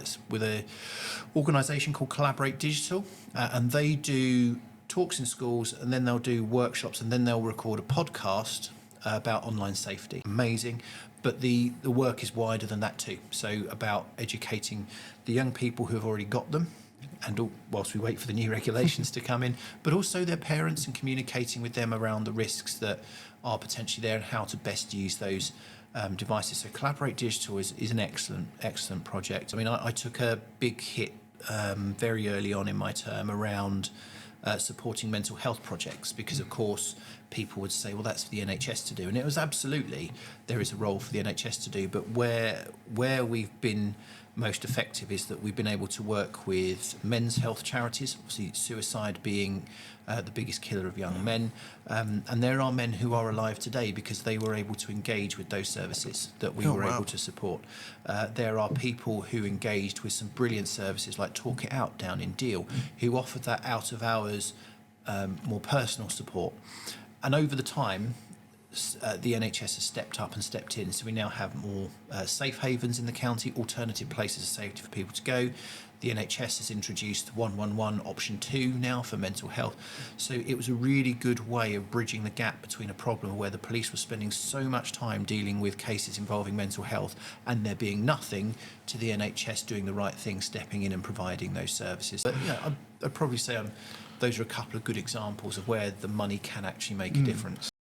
it's with an organisation called Collaborate Digital, and they do talks in schools, and then they'll do workshops, and then they'll record a podcast about online safety. Amazing. But the work is wider than that too. So about educating the young people who have already got them, and whilst we wait for the new regulations to come in, but also their parents, and communicating with them around the risks that are potentially there and how to best use those devices. So Collaborate Digital is an excellent project. I mean, I took a big hit very early on in my term around supporting mental health projects, because of course people would say, well, that's for the NHS to do, and it was absolutely, there is a role for the NHS to do, but where we've been most effective is that we've been able to work with men's health charities, obviously suicide being the biggest killer of young men, and there are men who are alive today because they were able to engage with those services that we were able to support. There are people who engaged with some brilliant services like Talk It Out down in Deal, who offered that out of hours, more personal support. And over the time, the NHS has stepped up and stepped in, so we now have more safe havens in the county, alternative places of safety for people to go. The NHS has introduced 111 option 2 now for mental health. So it was a really good way of bridging the gap between a problem where the police were spending so much time dealing with cases involving mental health and there being nothing, to the NHS doing the right thing, stepping in and providing those services. But yeah, I'd probably say those are a couple of good examples of where the money can actually make a difference.